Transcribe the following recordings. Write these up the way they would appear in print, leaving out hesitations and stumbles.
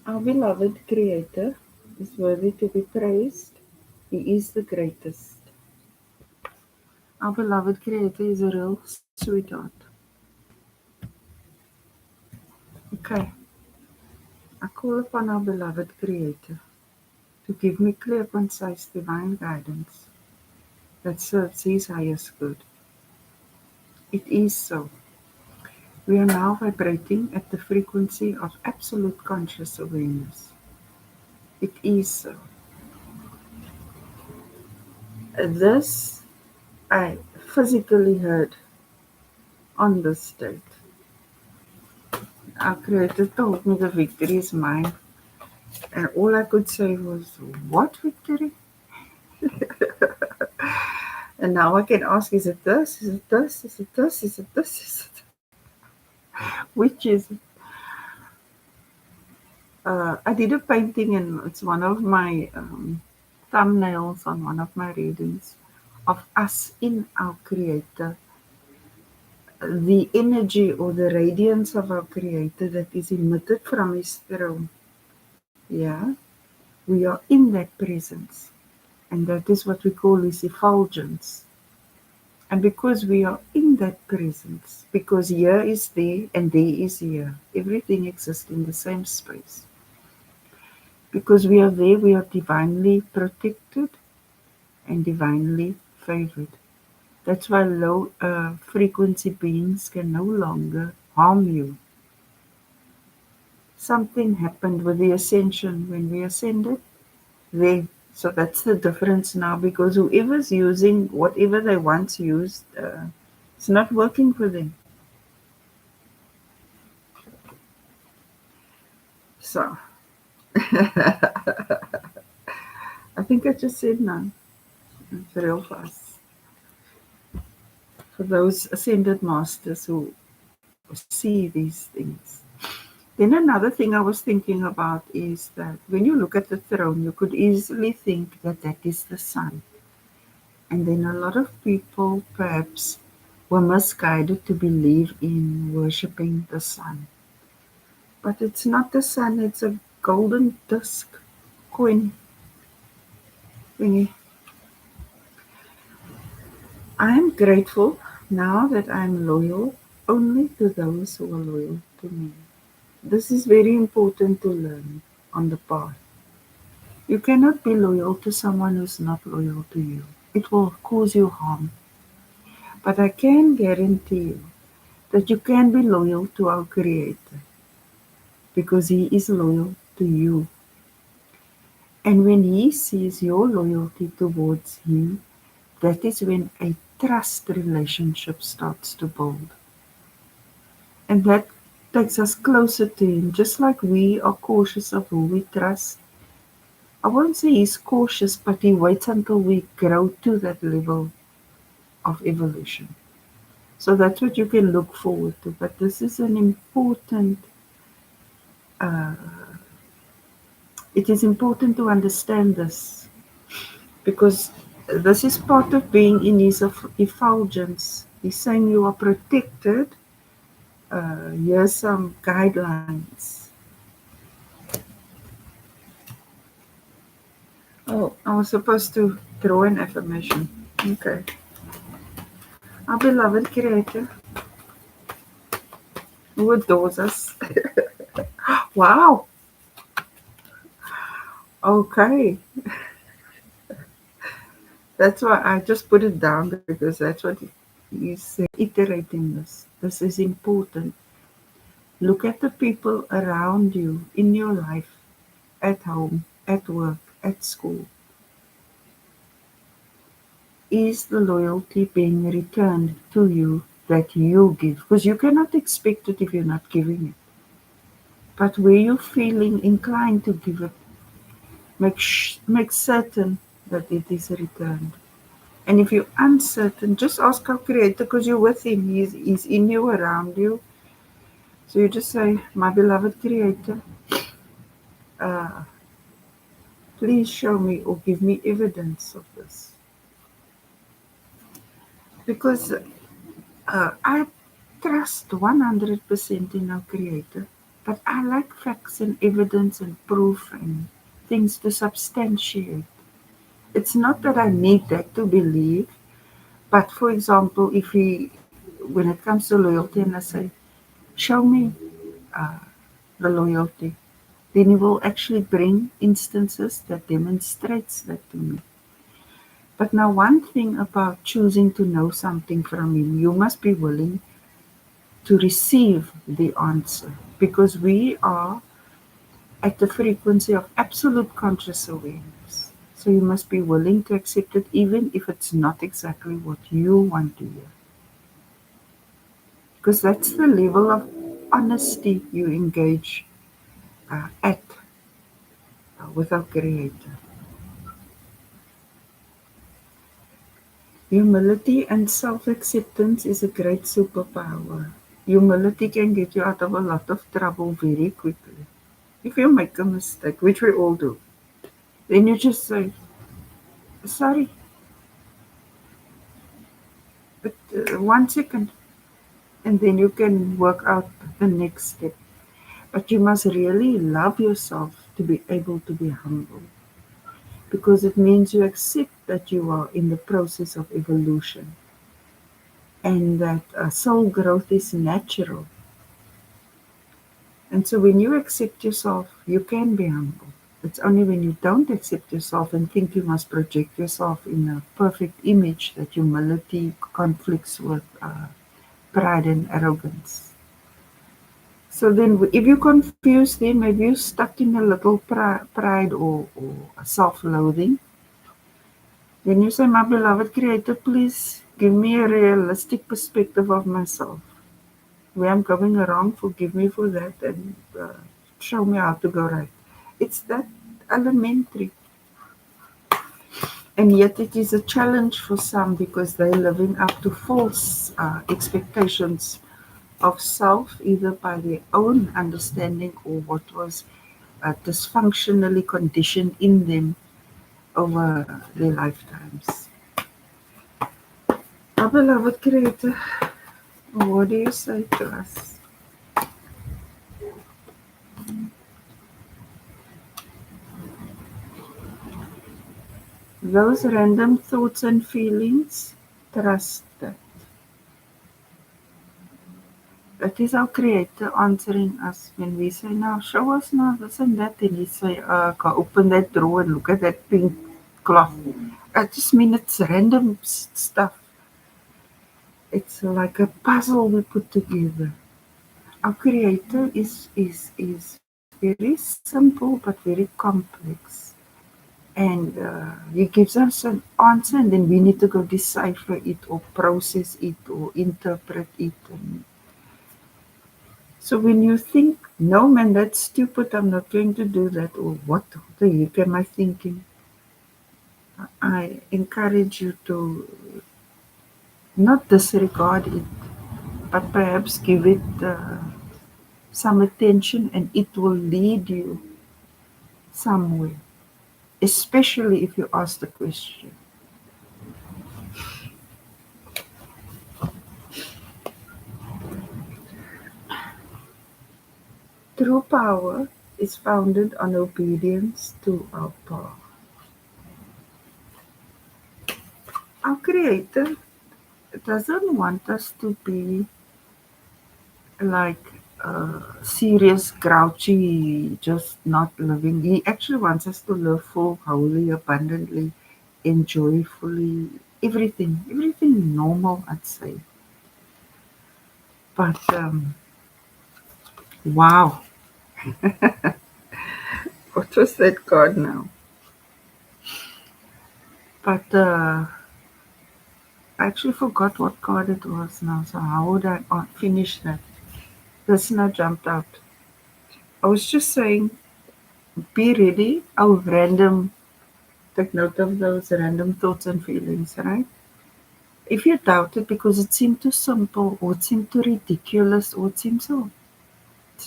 Our beloved Creator is worthy to be praised. He is the greatest. Our beloved Creator is a real sweetheart. Okay, I call upon our beloved Creator to give me clear, concise, divine guidance that serves His highest good. It is so. We are now vibrating at the frequency of absolute conscious awareness. It is so. This I physically heard on this date. Our Creator told me the victory is mine, and all I could say was, "What victory?" And now I can ask, is it this? Is it this? Is it this? Is it this? Is it? Which is it? I did a painting, and it's one of my thumbnails on one of my readings of us in our Creator, the energy or the radiance of our Creator that is emitted from His throne. Yeah, we are in that presence, and that is what we call His effulgence. And because we are in that presence, because here is there and there is here, everything exists in the same space. Because we are there, we are divinely protected and divinely favored. That's why low frequency beings can no longer harm you. Something happened with the ascension when we ascended there. So that's the difference now, because whoever's using whatever they once used, it's not working for them. So I think I just said no. It's real fast. For those ascended masters who see these things. Then another thing I was thinking about is that when you look at the throne, you could easily think that that is the sun. And then a lot of people perhaps were misguided to believe in worshipping the sun. But it's not the sun, it's a golden disc coin thingy. I am grateful now that I am loyal only to those who are loyal to me. This is very important to learn on the path. You cannot be loyal to someone who's not loyal to you. It will cause you harm. But I can guarantee you that you can be loyal to our Creator because He is loyal to you. And when He sees your loyalty towards Him, that is when a trust relationship starts to build. And that takes us closer to Him, just like we are cautious of who we trust. I won't say He's cautious, but He waits until we grow to that level of evolution. So that's what you can look forward to. But this is an important, uh, it is important to understand this because this is part of being in His effulgence. He's saying you are protected. Here's some guidelines. Oh, I was supposed to throw an affirmation. Okay. Our beloved Creator, who adores us. Wow. Okay. That's why I just put it down because that's what he's iterating this. This is important. Look at the people around you in your life, at home, at work, at school. Is the loyalty being returned to you that you give? Because you cannot expect it if you're not giving it. But where you're feeling inclined to give it, make certain that it is returned. And if you're uncertain, just ask our Creator because you're with Him. He's in you, around you. So you just say, my beloved Creator, uh, please show me or give me evidence of this. Because I trust 100% in our Creator. But I like facts and evidence and proof and things to substantiate. It's not that I need that to believe, but for example, when it comes to loyalty, and I say, show me uh, the loyalty, then he will actually bring instances that demonstrates that to me. But now, one thing about choosing to know something from him, you must be willing to receive the answer because we are at the frequency of absolute conscious awareness. So you must be willing to accept it even if it's not exactly what you want to hear. Because that's the level of honesty you engage at with our Creator. Humility and self acceptance is a great superpower. Humility can get you out of a lot of trouble very quickly. If you make a mistake, which we all do, then you just say, sorry, but 1 second, and then you can work out the next step. But you must really love yourself to be able to be humble because it means you accept that you are in the process of evolution and that soul growth is natural. And so when you accept yourself, you can be humble. It's only when you don't accept yourself and think you must project yourself in a perfect image that humility conflicts with pride and arrogance. So then, if you confuse them, maybe you're stuck in a little pride or self-loathing, then you say, my beloved Creator, please give me a realistic perspective of myself. Where I'm going wrong, forgive me for that and show me how to go right. It's that elementary. And yet it is a challenge for some because they're living up to false expectations of self, either by their own understanding or what was dysfunctionally conditioned in them over their lifetimes. Our beloved Creator, what do you say to us? Those random thoughts and feelings, trust that. It is our Creator answering us when we say, now show us now this and that. And He say, go open that drawer and look at that pink cloth. I just mean it's random stuff. It's like a puzzle we put together. Our Creator is very simple but very complex. And He gives us an answer, and then we need to go decipher it or process it or interpret it. And so when you think, no man, that's stupid, I'm not going to do that, or what the heck am I thinking? I encourage you to not disregard it, but perhaps give it some attention and it will lead you somewhere, especially if you ask the question. True power is founded on obedience to our path. Our Creator doesn't want us to be like serious, grouchy, just not living. He actually wants us to live full, wholly, abundantly, and joyfully. Everything normal, I'd say. But wow, what was that card now? But I actually forgot what card it was now. So how would I finish that? Listener jumped out. I was just saying, be ready. Our random, take note of those random thoughts and feelings, right? If you doubt it because it seemed too simple or it seemed too ridiculous or it seemed so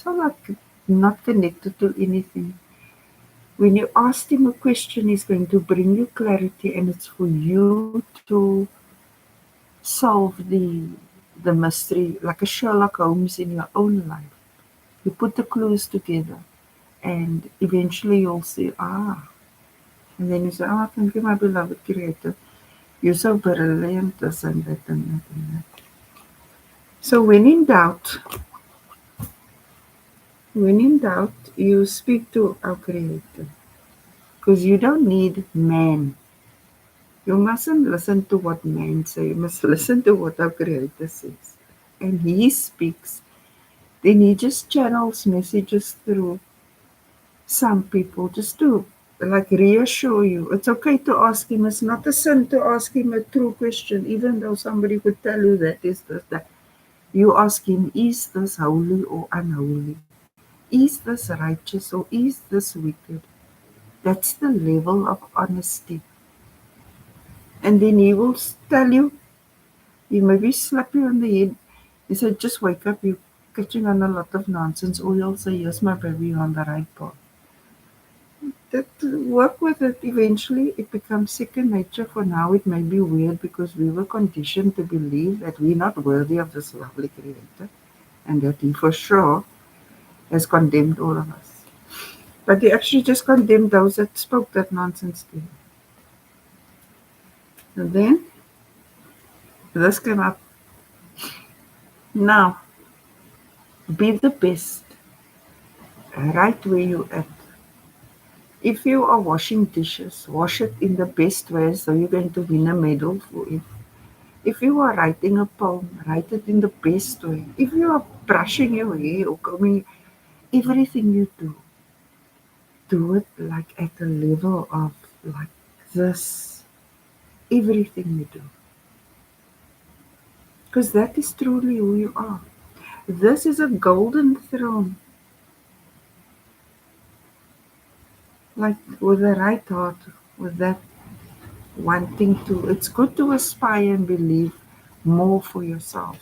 like not connected to anything, when you ask him a question, he's going to bring you clarity and it's for you to solve the mystery like a Sherlock Holmes in your own life. You put the clues together, and eventually you'll see, and then you say, thank you, my beloved Creator. You're so brilliant, this and that and that and that. So when in doubt, you speak to our Creator. Because you don't need man. You mustn't listen to what man say. You must listen to what our Creator says. And He speaks. Then He just channels messages through some people just to like reassure you. It's okay to ask Him. It's not a sin to ask Him a true question, even though somebody could tell you that is this, that. You ask Him, is this holy or unholy? Is this righteous or is this wicked? That's the level of honesty. And then He will tell you, He maybe slap you on the head. He said, just wake up, you're catching on a lot of nonsense. Or He'll say, yes, my baby, you're on the right path. That work with it eventually, it becomes second nature. For now, it may be weird because we were conditioned to believe that we're not worthy of this lovely Creator and that He for sure has condemned all of us. But He actually just condemned those that spoke that nonsense to Him. And then this came up. Now, be the best right where you at. If you are washing dishes, wash it in the best way so you're going to win a medal for it. If you are writing a poem, write it in the best way. If you are brushing your hair or combing, everything you do it like at a level of like this. Everything you do. Because that is truly who you are. This is a golden throne. Like with the right heart, with that wanting to, it's good to aspire and believe more for yourself.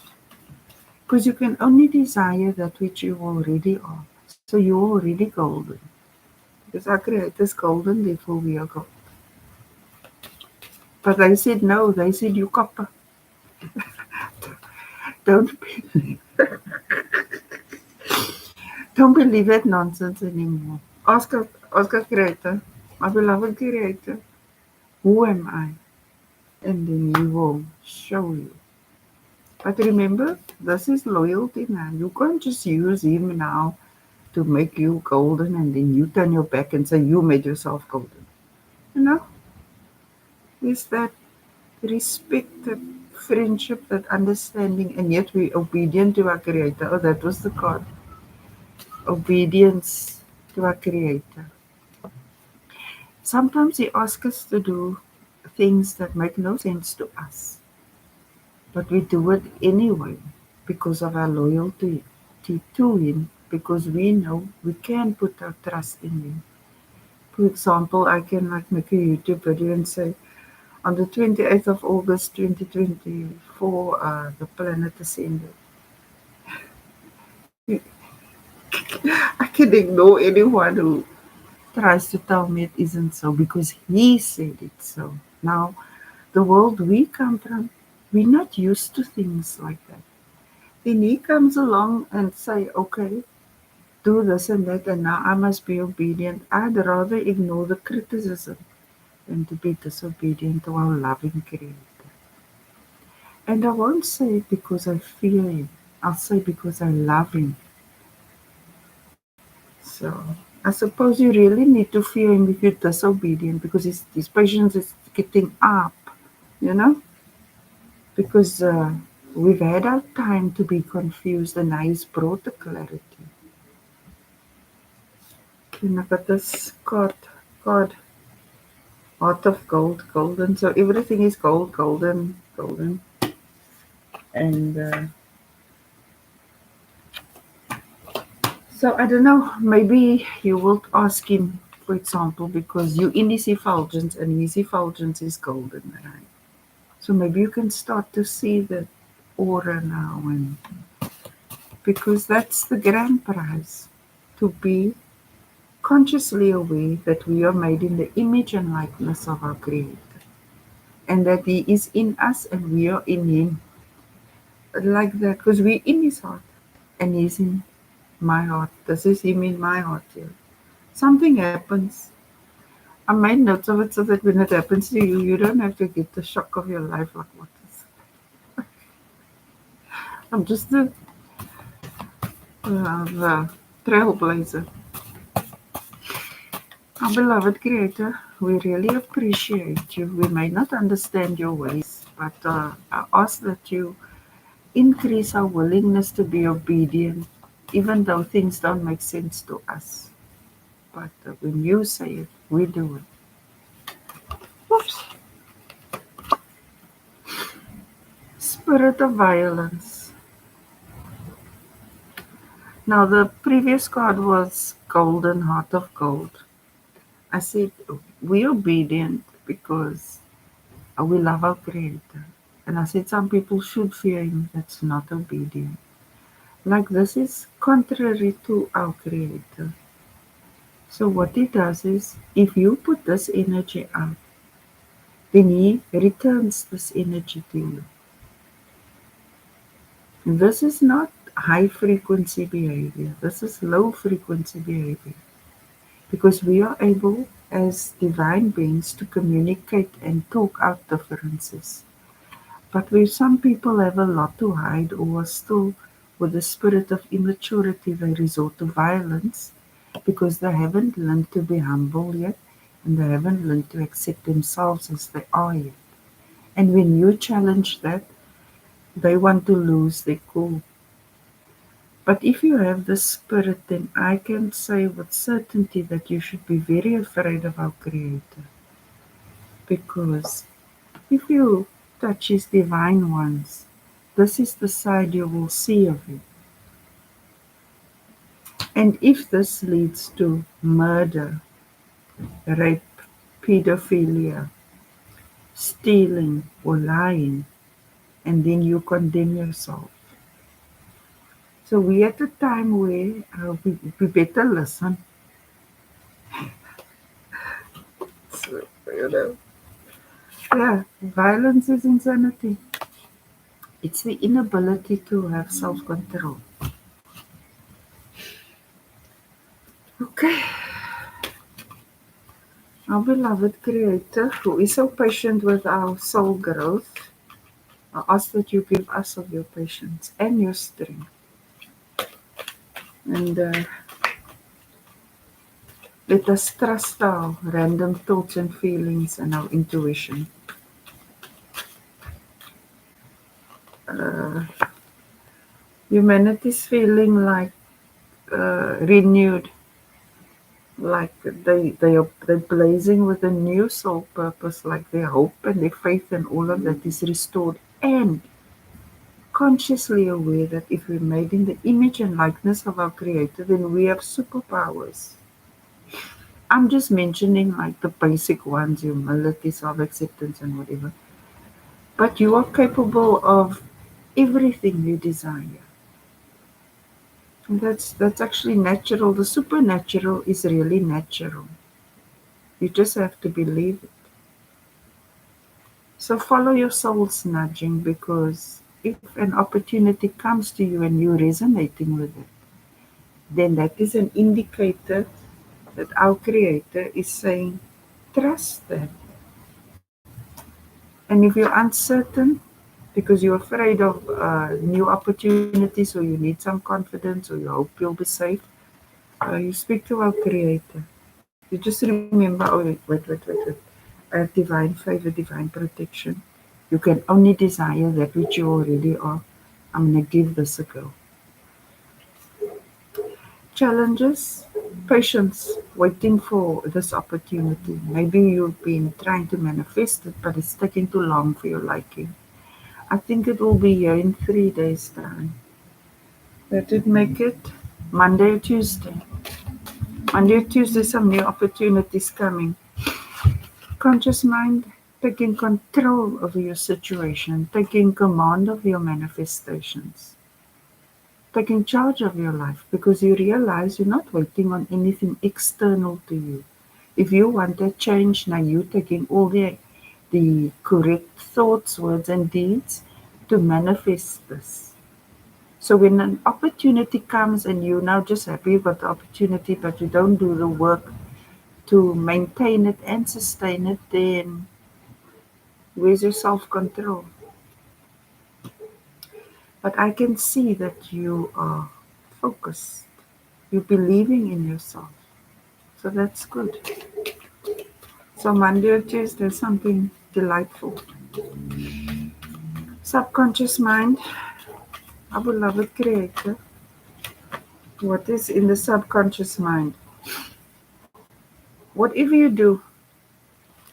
Because you can only desire that which you already are. So you're already golden. Because our Creator is golden, therefore we are gold. But they said no, they said you copper. Don't be, don't believe that nonsense anymore. Ask our Creator, my beloved Creator, who am I? And then He will show you. But remember, this is loyalty now. You can't just use Him now to make you golden and then you turn your back and say you made yourself golden. You know, is that respect, that friendship, that understanding, and yet we're obedient to our Creator. Oh, that was the card. Obedience to our Creator. Sometimes He asks us to do things that make no sense to us, but we do it anyway because of our loyalty to Him, because we know we can put our trust in Him. For example, I can like make a YouTube video and say, on the 28th of August 2024, the planet ascended. I can ignore anyone who tries to tell me it isn't so because He said it so. Now, the world we come from, we're not used to things like that. Then He comes along and say, okay, do this and that, and now I must be obedient. I'd rather ignore the criticism than to be disobedient to our loving Creator. And I won't say it because I fear Him. I'll say because I love Him. So I suppose you really need to fear Him if you're disobedient because His patience is getting up, you know? Because we've had our time to be confused and now He's brought the clarity. And I got this card, heart of gold, golden. So everything is gold, golden, golden. And so I don't know, maybe you will ask Him, for example, because you in His effulgence and His effulgence is golden, right? So maybe you can start to see the aura now, and because that's the grand prize, to be consciously aware that we are made in the image and likeness of our Creator, and that He is in us and we are in Him, like that, because we're in His heart and He's in my heart. This is him in my heart here. Something happens. I made notes of it so that when it happens to you, you don't have to get the shock of your life like what is. I'm just the trailblazer. Our beloved Creator, we really appreciate you. We may not understand your ways, but I ask that you increase our willingness to be obedient, even though things don't make sense to us. But when you say it, we do it. Oops. Spirit of violence. Now, the previous card was Golden Heart of Gold. I said, we obedient because we love our Creator. And I said, some people should fear Him that's not obedient. Like this is contrary to our Creator. So what He does is, if you put this energy out, then He returns this energy to you. This is not high frequency behavior. This is low frequency behavior. Because we are able as divine beings to communicate and talk out differences. But where some people have a lot to hide or are still with the spirit of immaturity, they resort to violence because they haven't learned to be humble yet and they haven't learned to accept themselves as they are yet. And when you challenge that, they want to lose their cool. But if you have the spirit, then I can say with certainty that you should be very afraid of our Creator. Because if you touch His divine ones, this is the side you will see of Him. And if this leads to murder, rape, pedophilia, stealing, or lying, and then you condemn yourself. So we're at a time where we better listen. So, yeah, violence is insanity. It's the inability to have self-control. Okay, our beloved Creator, who is so patient with our soul growth, I ask that you give us of your patience and your strength. And let us trust our random thoughts and feelings and our intuition. Uh, Humanity's feeling like renewed, like they're blazing with a new soul purpose, like their hope and their faith and all of that is restored, and consciously aware that if we're made in the image and likeness of our Creator, then we have superpowers. I'm just mentioning like the basic ones, humility, self-acceptance, and whatever. But you are capable of everything you desire. And that's actually natural. The supernatural is really natural. You just have to believe it. So follow your soul's nudging, because if an opportunity comes to you and you're resonating with it, then that is an indicator that our Creator is saying, trust that. And if you're uncertain because you're afraid of new opportunities, or you need some confidence, or you hope you'll be safe, you speak to our Creator. You just remember, oh, wait. I have divine favor, divine protection. You can only desire that which you already are. I'm going to give this a go. Challenges, patience, waiting for this opportunity. Maybe you've been trying to manifest it, but it's taking too long for your liking. I think it will be here in 3 days' time. That would make it Monday or Tuesday. Monday or Tuesday, some new opportunities coming. Conscious mind taking control of your situation, taking command of your manifestations, taking charge of your life, because you realize you're not waiting on anything external to you. If you want a change, now you're taking all the correct thoughts, words, and deeds to manifest this. So when an opportunity comes and you're now just happy you got the opportunity, but you don't do the work to maintain it and sustain it, then where's your self control? But I can see that you are focused. You're believing in yourself. So that's good. So Monday or Tuesday, something delightful. Subconscious mind, our beloved creator. What is in the subconscious mind? Whatever you do,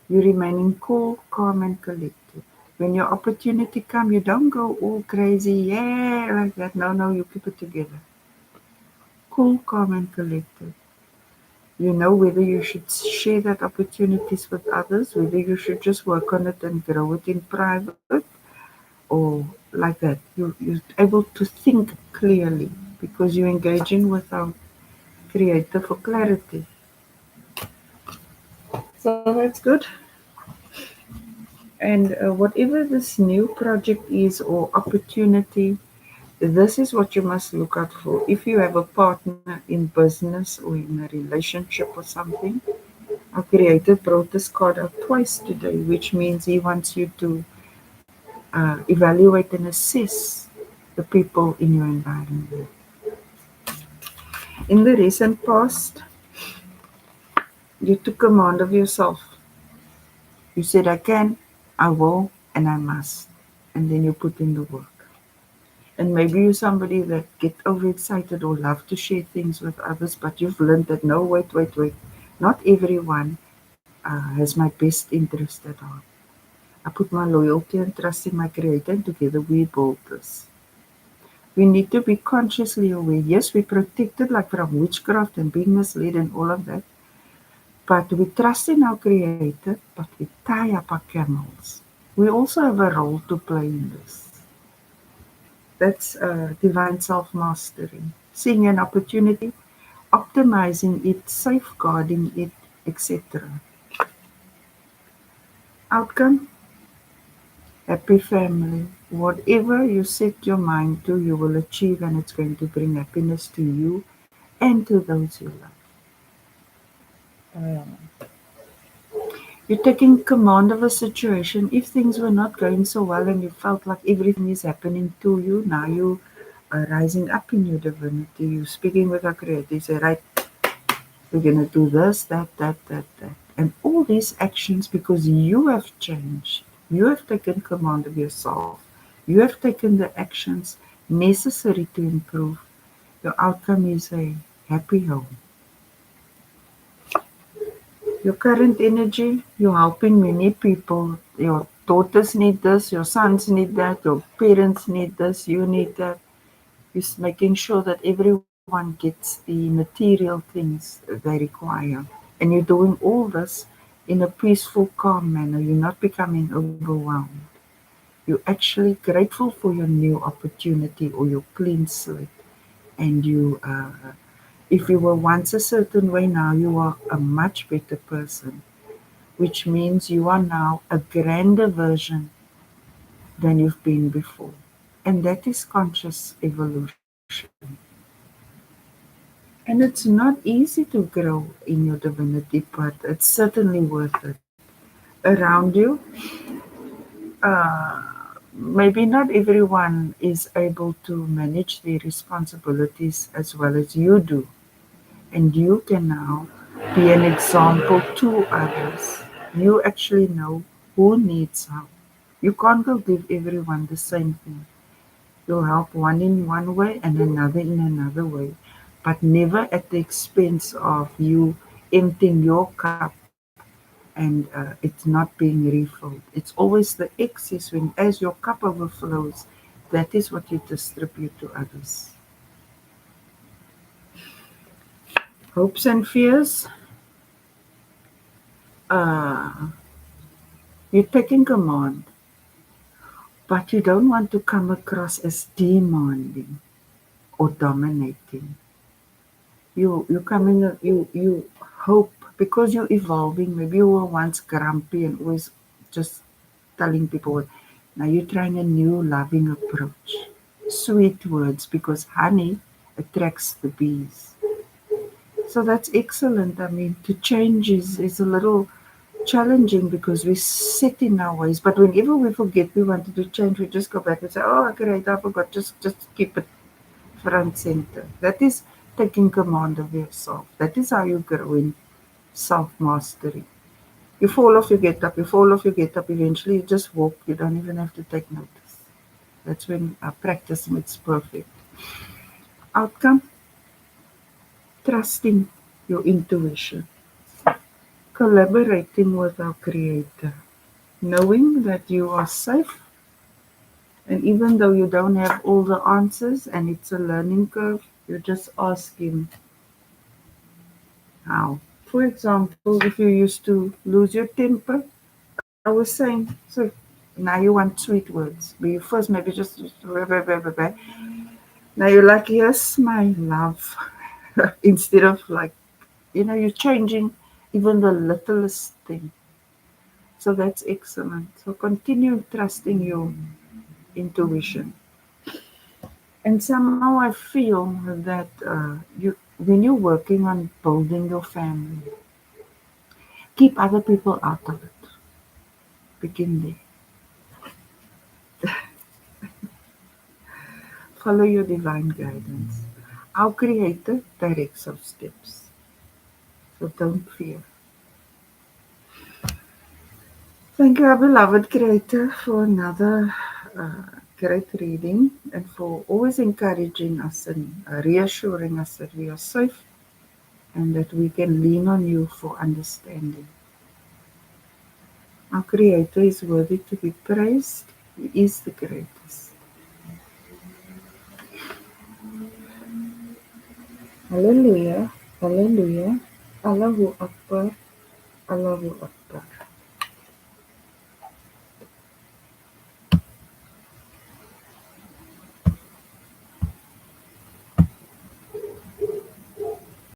you're remaining cool, calm, and collected. When your opportunity comes, you don't go all crazy, yeah, like that. No, no, you keep it together. Cool, calm, and collected. You know whether you should share that opportunities with others, whether you should just work on it and grow it in private, or like that. You're able to think clearly because you're engaging with our creator for clarity. So that's good. And whatever this new project is or opportunity, this is what you must look out for. If you have a partner in business or in a relationship or something, our creator brought this card out twice today, which means he wants you to evaluate and assess the people in your environment. In the recent past, you took command of yourself. You said, I can, I will, and I must. And then you put in the work. And maybe you're somebody that get overexcited or love to share things with others, but you've learned that no, wait. Not everyone has my best interest at heart. I put my loyalty and trust in my creator and together we build this. We need to be consciously aware. Yes, we're protected like from witchcraft and being misled and all of that. But we trust in our creator, but we tie up our camels. We also have a role to play in this. That's divine self mastery. Seeing an opportunity, optimizing it, safeguarding it, etc. Outcome, happy family. Whatever you set your mind to, you will achieve, and it's going to bring happiness to you and to those you love. You're taking command of a situation. If things were not going so well and you felt like everything is happening to you, now you are rising up in your divinity. You're speaking with our creator. You say, right, we're going to do this, that. And all these actions because you have changed. You have taken command of yourself. You have taken the actions necessary to improve. Your outcome is a happy home. Your current energy, you're helping many people. Your daughters need this, your sons need that, your parents need this, you need that. You're making sure that everyone gets the material things they require. And you're doing all this in a peaceful, calm manner. You're not becoming overwhelmed. You're actually grateful for your new opportunity or your clean slate. And if you were once a certain way, now you are a much better person, which means you are now a grander version than you've been before. And that is conscious evolution. And it's not easy to grow in your divinity, but it's certainly worth it. Around you, uh, maybe not everyone is able to manage their responsibilities as well as you do. And you can now be an example to others. You actually know who needs help. You can't go give everyone the same thing. You'll help one in one way and another in another way, but never at the expense of you emptying your cup and it's not being refilled. It's always the excess when, as your cup overflows, that is what you distribute to others. Hopes and fears, uh, you're taking command, but you don't want to come across as demanding or dominating. You coming you hope because you're evolving. Maybe you were once grumpy and always just telling people. Now you're trying a new loving approach. sweet words because honey attracts the bees. So that's excellent. I mean, to change is a little challenging because we sit in our ways. But whenever we forget we wanted to change, we just go back and say, "Oh, great, I forgot." Just keep it front center. That is taking command of yourself. That is how you grow in self mastery. You fall off, you get up. You fall off, you get up. Eventually, you just walk. You don't even have to take notice. That's when practice makes perfect. Outcome: trusting your intuition, collaborating with our Creator, knowing that you are safe. And even though you don't have all the answers and it's a learning curve, you just ask Him how. For example, if you used to lose your temper, I was saying, so now you want sweet words. But you first maybe just blah, blah, blah, blah, blah. Now you're like, yes, my love. Instead of like, you're changing even the littlest thing. So that's excellent. So continue trusting your intuition. And somehow I feel that when you're working on building your family, keep other people out of it. Begin there. Follow your divine guidance. Our Creator directs our steps. So don't fear. Thank you, our beloved Creator, for another great reading and for always encouraging us and reassuring us that we are safe and that we can lean on you for understanding. Our Creator is worthy to be praised. He is the greatest. Hallelujah. Hallelujah. Allahu Akbar. Allahu Akbar.